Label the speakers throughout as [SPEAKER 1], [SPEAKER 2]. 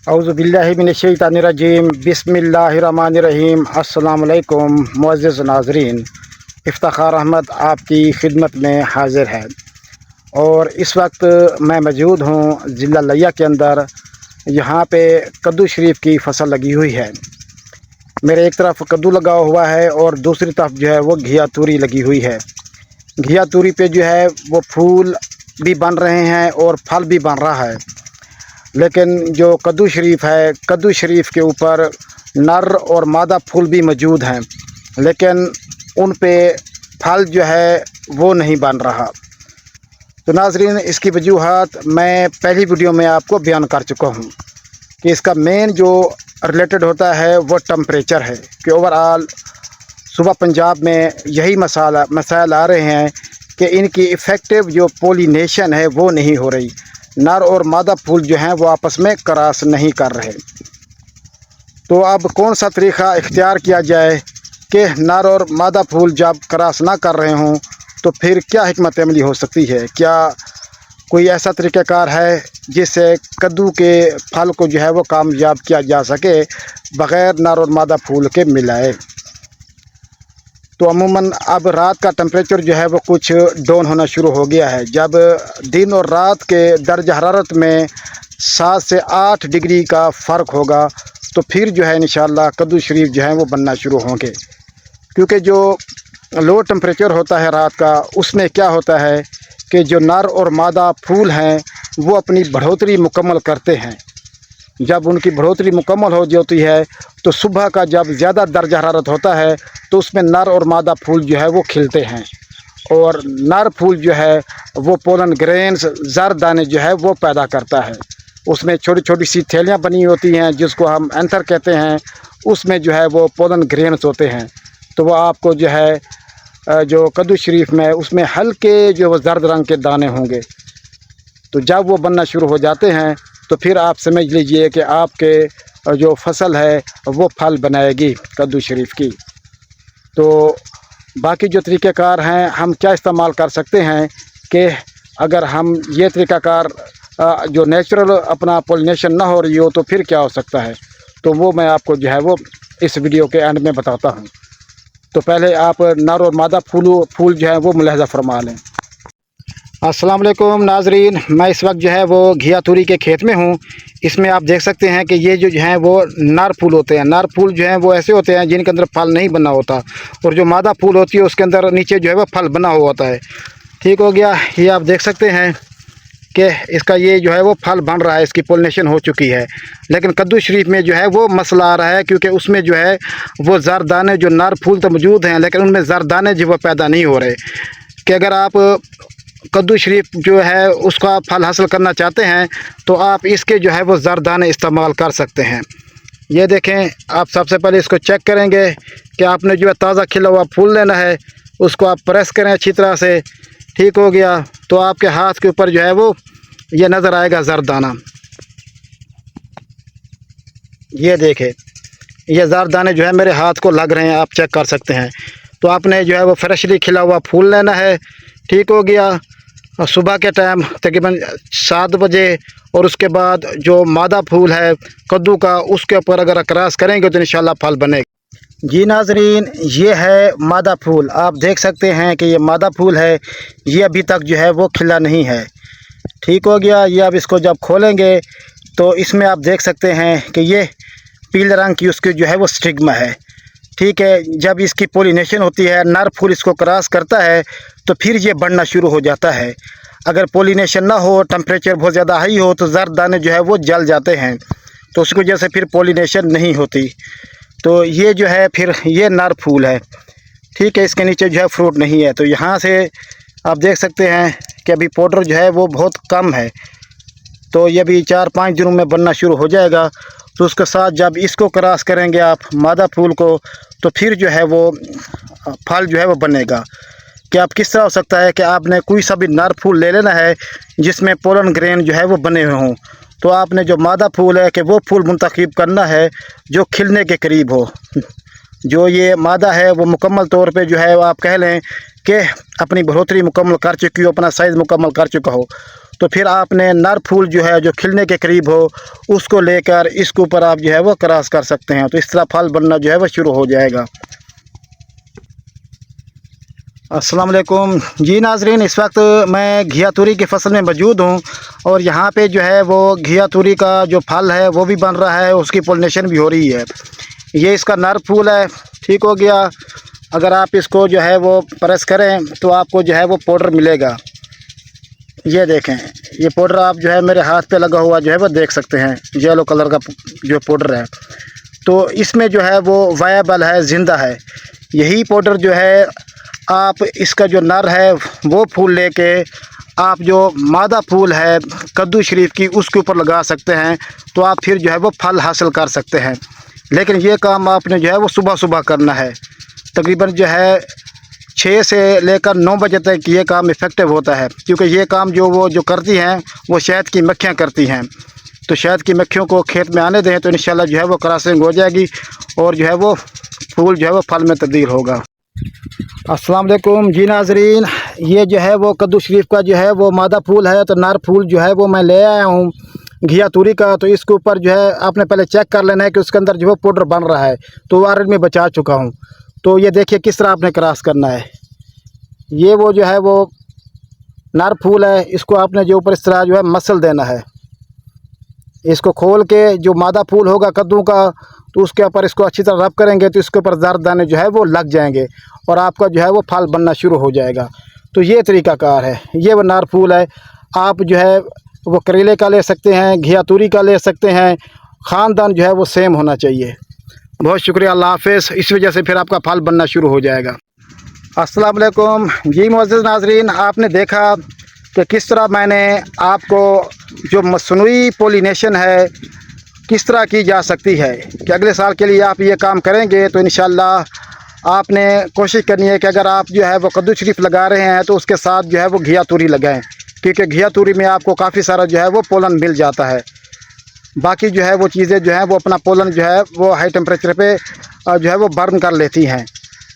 [SPEAKER 1] औज़ुबिल्लाहिमिनश्शैतानिर्रजीम बिस्मिल्लाहिर्रहमानिर्रहीम। अस्सलाम वालेकुम मुअज़्ज़िज़ नाज़रीन, इफ्तिखार अहमद आपकी खिदमत में हाज़िर है। और इस वक्त मैं मौजूद हूँ ज़िला लिया के अंदर। यहाँ पे कद्दू शरीफ की फसल लगी हुई है। मेरे एक तरफ कद्दू लगा हुआ है और दूसरी तरफ जो है वो घिया तूरी लगी हुई है। घिया तूरी पे जो है वो फूल भी बन रहे हैं और फल भी बन रहा है, लेकिन जो कद्दू शरीफ है, कद्दू शरीफ के ऊपर नर और मादा फूल भी मौजूद हैं, लेकिन उन पे फल जो है वो नहीं बन रहा। तो नाज़रीन, इसकी वजूहात मैं पहली वीडियो में आपको बयान कर चुका हूँ कि इसका मेन जो रिलेटेड होता है वो टेम्परेचर है कि ओवरऑल सुबह पंजाब में यही मसाइल आ रहे हैं कि इनकी इफ़ेक्टिव जो पोलिनेशन है वो नहीं हो रही। नर और मादा फूल जो हैं वो आपस में क्रॉस नहीं कर रहे। तो अब कौन सा तरीक़ा इख्तियार किया जाए कि नर और मादा फूल जब क्रॉस ना कर रहे हों तो फिर क्या हिकमत अमली हो सकती है? क्या कोई ऐसा तरीक़ाकार है जिससे कद्दू के फल को जो है वो कामयाब किया जा सके बग़ैर नर और मादा फूल के मिलाए? तो अमूमन अब रात का टेम्परेचर जो है वो कुछ डाउन होना शुरू हो गया है। जब दिन और रात के दर्ज हरारत में 7 से 8 डिग्री का फ़र्क होगा तो फिर जो है इंशाअल्लाह कद्दू शरीफ जो है वो बनना शुरू होंगे। क्योंकि जो लो टेम्परेचर होता है रात का, उसमें क्या होता है कि जो नर और मादा फूल हैं वो अपनी बढ़ोतरी मुकम्मल करते हैं। जब उनकी बढ़ोतरी मुकम्मल हो जाती है तो सुबह का जब ज़्यादा दर्ज हरारत होता है तो उसमें नर और मादा फूल जो है वो खिलते हैं, और नर फूल जो है वो पोलन ग्रेन्स ज़र दाने जो है वो पैदा करता है। उसमें छोटी छोटी सी थैलियाँ बनी होती हैं जिसको हम एंथर कहते हैं, उसमें जो है वो पोलन ग्रेन्स होते हैं। तो वो आपको जो है जो कद्दू शरीफ में उसमें हल्के जो वो जर्द रंग के दाने होंगे। तो जब वो बनना शुरू हो जाते हैं तो फिर आप समझ लीजिए कि आपके जो फसल है वो फल बनाएगी कद्दू शरीफ की। तो बाकी जो तरीक़ाकार हैं हम क्या इस्तेमाल कर सकते हैं कि अगर हम ये तरीक़ाकार जो नेचुरल अपना पोलिनेशन ना हो रही हो तो फिर क्या हो सकता है, तो वो मैं आपको जो है वो इस वीडियो के एंड में बताता हूँ। तो पहले आप नर और मादा फूल जो है वो मुलाहज़ा फरमा लें। अस्सलाम वालेकुम नाज़रीन, मैं इस वक्त जो है वो घिया तूरी के खेत में हूँ। इसमें आप देख सकते हैं कि ये जो हैं वो नर फूल होते हैं। नर फूल जो हैं वो ऐसे होते हैं जिनके अंदर फल नहीं बना होता, और जो मादा फूल होती है उसके अंदर नीचे जो है वो फल बना हुआ होता है। ठीक हो गया, ये आप देख सकते हैं कि इसका ये जो है वो फल बन रहा है, इसकी पोलिनेशन हो चुकी है। लेकिन कद्दू शरीफ में जो है वो मसला आ रहा है क्योंकि उसमें जो है वो ज़रदाने, जो नर फूल तो मौजूद हैं लेकिन उनमें ज़रदाने जो वो पैदा नहीं हो रहे। कि अगर आप कद्दू शरीफ जो है उसका फल हासिल करना चाहते हैं तो आप इसके जो है वो ज़रदाने इस्तेमाल कर सकते हैं। ये देखें, आप सबसे पहले इसको चेक करेंगे कि आपने जो है ताज़ा खिला हुआ फूल लेना है, उसको आप प्रेस करें अच्छी तरह से। ठीक हो गया, तो आपके हाथ के ऊपर जो है वो ये नज़र आएगा ज़रदाना। ये देखें, ये ज़रदाने जो है मेरे हाथ को लग रहे हैं, आप चेक कर सकते हैं। तो आपने जो है वो फ्रेशली खिला हुआ फूल लेना है। ठीक हो गया, और सुबह के टाइम तकरीबन 7 बजे, और उसके बाद जो मादा फूल है कद्दू का उसके ऊपर अगर क्रॉस करेंगे तो इंशाल्लाह फल बनेगा। जी नाज़रीन, ये है मादा फूल। आप देख सकते हैं कि ये मादा फूल है, ये अभी तक जो है वो खिला नहीं है। ठीक हो गया, ये अब इसको जब खोलेंगे तो इसमें आप देख सकते हैं कि ये पीले रंग की उसकी जो है वो स्टिग्मा है। ठीक है, जब इसकी पोलिनेशन होती है, नर फूल इसको क्रॉस करता है तो फिर ये बढ़ना शुरू हो जाता है। अगर पोलिनेशन ना हो, टेम्परेचर बहुत ज़्यादा हाई हो तो ज़र दाने जो है वो जल जाते हैं, तो उसकी वजह से फिर पोलिनेशन नहीं होती। तो ये जो है फिर ये नर फूल है। ठीक है, इसके नीचे जो है फ्रूट नहीं है। तो यहाँ से आप देख सकते हैं कि अभी पाउडर जो है वो बहुत कम है, तो ये भी 4-5 दिनों में बनना शुरू हो जाएगा। तो उसके साथ जब इसको क्रॉस करेंगे आप मादा फूल को तो फिर जो है वो फल जो है वो बनेगा। कि आप किस तरह हो सकता है कि आपने कोई सा भी नर फूल ले लेना है जिसमें पोलन ग्रेन जो है वो बने हुए हों, तो आपने जो मादा फूल है कि वो फूल मुंतखब करना है जो खिलने के करीब हो। जो ये मादा है वो मुकम्मल तौर पे जो है वो आप कह लें कि अपनी बढ़ोतरी मुकम्मल कर चुकी हो, अपना साइज़ मुकम्मल कर चुका हो, तो फिर आपने नर फूल जो है जो खिलने के करीब हो उसको लेकर इसके ऊपर आप जो है वो क्रॉस कर सकते हैं। तो इस तरह फल बनना जो है वो शुरू हो जाएगा। अस्सलाम वालेकुम जी नाजरीन, इस वक्त मैं घिया तूरी की फसल में मौजूद हूँ और यहाँ पे जो है वो घिया तूरी का जो फल है वो भी बन रहा है, उसकी पोलिनेशन भी हो रही है। ये इसका नर फूल है, ठीक हो गया। अगर आप इसको जो है वो प्रेस करें तो आपको जो है वो पाउडर मिलेगा। ये देखें, ये पाउडर आप जो है मेरे हाथ पे लगा हुआ जो है वो देख सकते हैं, येलो कलर का जो पाउडर है। तो इसमें जो है वो वायबल है, ज़िंदा है। यही पाउडर जो है आप इसका जो नर है वो फूल लेके आप जो मादा फूल है कद्दू शरीफ की उसके ऊपर लगा सकते हैं। तो आप फिर जो है वो फल हासिल कर सकते हैं। लेकिन ये काम आपने जो है वो सुबह सुबह करना है। तकरीबन जो है 6 से लेकर 9 बजे तक ये काम इफ़ेक्टिव होता है, क्योंकि ये काम जो करती हैं वो शहद की मक्खियाँ करती हैं। तो शहद की मक्खियों को खेत में आने दें तो इंशाल्लाह जो है वो क्रॉसिंग हो जाएगी और जो है वो फूल जो है वो फल में तब्दील होगा। अस्सलाम वालेकुम जी नाजरीन, ये जो है वो कद्दू शरीफ का जो है वो मादा फूल है। तो नर फूल जो है वो मैं ले आया हूँ घिया तूरी का। तो इसके ऊपर जो है आपने पहले चेक कर लेना है कि उसके अंदर जो है पाउडर बन रहा है। तो ऑलरेडी मैं बचा चुका हूँ। तो ये देखिए किस तरह आपने क्रॉस करना है। ये वो जो है वो नर फूल है, इसको आपने जो ऊपर इस तरह जो है मसल देना है। इसको खोल के जो मादा फूल होगा कद्दू का तो उसके ऊपर इसको अच्छी तरह रब करेंगे तो इसके ऊपर ज़र्द दाने जो है वो लग जाएंगे और आपका जो है वो फल बनना शुरू हो जाएगा। तो ये तरीक़ाकार है। ये वो नर फूल है। आप जो है वो करेले का ले सकते हैं, घिया तूरी का ले सकते हैं। ख़ानदान जो है वो सेम होना चाहिए। बहुत शुक्रिया, अल्लाह हाफ़िज़। इस वजह से फिर आपका फल बनना शुरू हो जाएगा। अस्सलाम वालेकुम जी मुअज़्ज़िज़ नाज़रीन, आपने देखा कि किस तरह मैंने आपको जो मसनूई पोलिनेशन है किस तरह की जा सकती है कि अगले साल के लिए आप ये काम करेंगे तो इंशाल्लाह आपने कोशिश करनी है कि अगर आप जो है वो कद्दू शरीफ लगा रहे हैं तो उसके साथ जो है वो घिया तूरी लगाएं, क्योंकि घिया तूरी में आपको काफ़ी सारा जो है वो पोलन मिल जाता है। बाकी जो है वो चीज़ें जो है वो अपना पोलन जो है वो हाई टेम्परेचर पे जो है वो बर्न कर लेती हैं।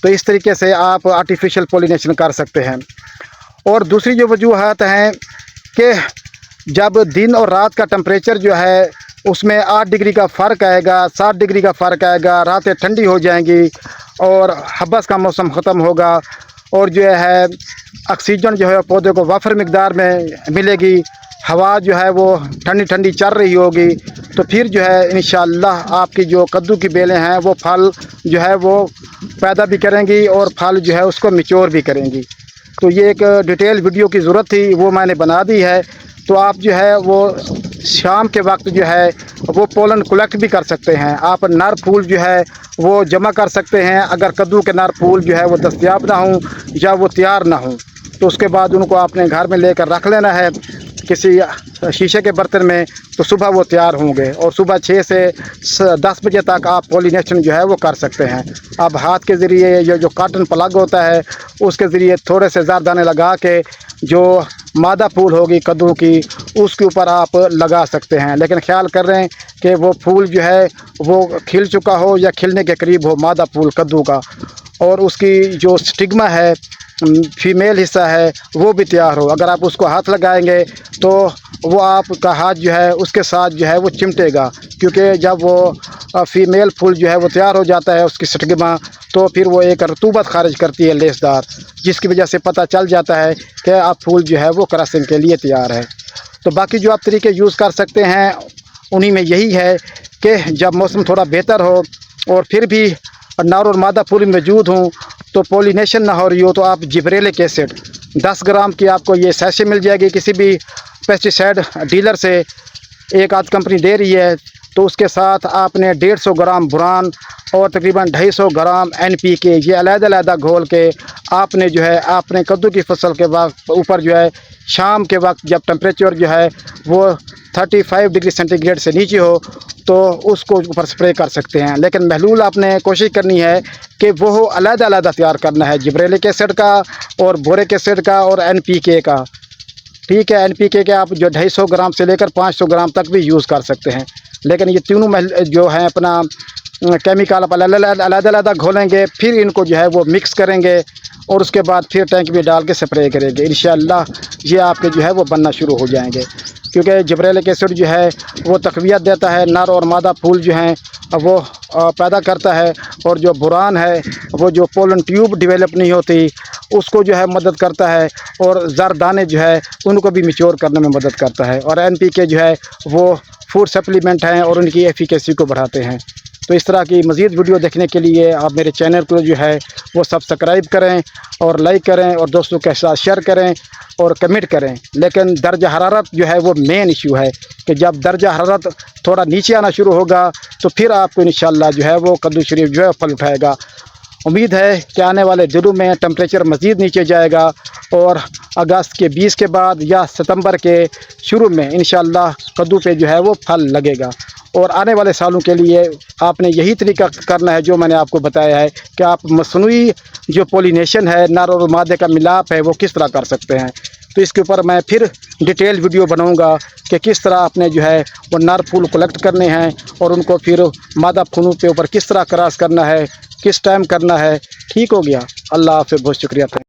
[SPEAKER 1] तो इस तरीके से आप आर्टिफिशियल पोलिनेशन कर सकते हैं। और दूसरी जो वजूहत हैं कि जब दिन और रात का टेम्परेचर जो है उसमें 8 डिग्री का फ़र्क आएगा, 7 डिग्री का फ़र्क आएगा, रातें ठंडी हो जाएंगी और हब्बस का मौसम ख़त्म होगा और जो है ऑक्सीजन जो है पौधे को वाफर मिकदार में मिलेगी, हवा जो है वो ठंडी ठंडी चल रही होगी। तो फिर जो है इंशाअल्लाह आपकी जो कद्दू की बेलें हैं वो फल जो है वो पैदा भी करेंगी और फल जो है उसको मैच्योर भी करेंगी। तो ये एक डिटेल वीडियो की ज़रूरत थी, वो मैंने बना दी है। तो आप जो है वो शाम के वक्त जो है वो पोलन कलेक्ट भी कर सकते हैं। आप नर फूल जो है वो जमा कर सकते हैं। अगर कद्दू के नर फूल जो है वो दस्तयाब ना हो या वो तैयार ना हो तो उसके बाद उनको आपने घर में लेकर रख लेना है किसी शीशे के बर्तन में। तो सुबह वो तैयार होंगे और सुबह 6 से 10 बजे तक आप पोलिनेशन जो है वो कर सकते हैं। आप हाथ के ज़रिए ये जो कॉटन प्लग होता है उसके ज़रिए थोड़े से ज़र दाने लगा के जो मादा फूल होगी कद्दू की उसके ऊपर आप लगा सकते हैं। लेकिन ख्याल कर रहे हैं कि वो फूल जो है वो खिल चुका हो या खिलने के करीब हो मादा फूल कद्दू का, और उसकी जो स्टिग्मा है फीमेल हिस्सा है वो भी तैयार हो। अगर आप उसको हाथ लगाएंगे तो वो आपका हाथ जो है उसके साथ जो है वो चिमटेगा, क्योंकि जब वो फीमेल फूल जो है वो तैयार हो जाता है उसकी स्टिग्मा तो फिर वो एक रतूबत खारिज करती है लेसदार, जिसकी वजह से पता चल जाता है कि आप फूल जो है वो क्रॉसिंग के लिए तैयार है। तो बाकी जो आप तरीके यूज़ कर सकते हैं उन्हीं में यही है कि जब मौसम थोड़ा बेहतर हो और फिर भी नर और मादा फूल मौजूद हों तो पोलिनेशन ना हो रही हो तो आप जिब्रेलिक एसिड 10 ग्राम की आपको ये सैशे मिल जाएगी किसी भी पेस्टिसाइड डीलर से, एक आध कंपनी दे रही है। तो उसके साथ आपने 150 ग्राम बुरान और तकरीबन 250 ग्राम NPK ये अलग-अलग घोल के आपने जो है आपने कद्दू की फसल के ऊपर जो है शाम के वक्त जब टेम्परेचर जो है वो 35 डिग्री सेंटीग्रेड से नीचे हो तो उसको ऊपर स्प्रे कर सकते हैं। लेकिन महलूल आपने कोशिश करनी है कि वो अलग-अलग तैयार करना है, जिब्रेलिक एसिड का और बोरिक एसिड का और NPK का। ठीक है, NPK के आप जो 250 ग्राम से लेकर 500 ग्राम तक भी यूज़ कर सकते हैं। लेकिन ये तीनों जो है अपना केमिकल आप अलग घोलेंगे, फिर इनको जो है वो मिक्स करेंगे और उसके बाद फिर टैंक में डाल के स्प्रे करेंगे। इंशाअल्लाह ये आपके जो है वो बनना शुरू हो जाएंगे, क्योंकि जिब्रेलिक एसिड जो है वो तक़वियत देता है, नर और मादा फूल जो हैं वो पैदा करता है, और जो बुरान है वो जो पोलन ट्यूब डेवलप नहीं होती उसको जो है मदद करता है, और ज़र दाने जो है उनको भी मैच्योर करने में मदद करता है, और NPK जो है वो फूड सप्लीमेंट हैं और उनकी एफिकेसी को बढ़ाते हैं। तो इस तरह की मज़ीद वीडियो देखने के लिए आप मेरे चैनल को जो है वो सब्सक्राइब करें और लाइक करें और दोस्तों के साथ शेयर करें और कमेंट करें। लेकिन दर्जा हरारत जो है वो मेन इशू है कि जब दर्जा हरारत थोड़ा नीचे आना शुरू होगा तो फिर आपको इंशाअल्लाह जो है वो कद्दू शरीफ जो है फल उठाएगा। उम्मीद है कि आने वाले दिनों में टेम्परेचर मज़ीद नीचे जाएगा और अगस्त के 20 के बाद या सितंबर के शुरू में इंशाअल्लाह कद्दू पे जो है वो फल लगेगा। और आने वाले सालों के लिए आपने यही तरीका करना है जो मैंने आपको बताया है कि आप मसनूई जो पोलिनेशन है, नर और मादे का मिलाप है, वो किस तरह कर सकते हैं। तो इसके ऊपर मैं फिर डिटेल वीडियो बनाऊंगा कि किस तरह आपने जो है वो नर फूल कलेक्ट करने हैं और उनको फिर मादा फूलों के ऊपर किस तरह क्रॉस करना है, किस टाइम करना है। ठीक हो गया। अल्लाह हाफ़िज़, बहुत शुक्रिया।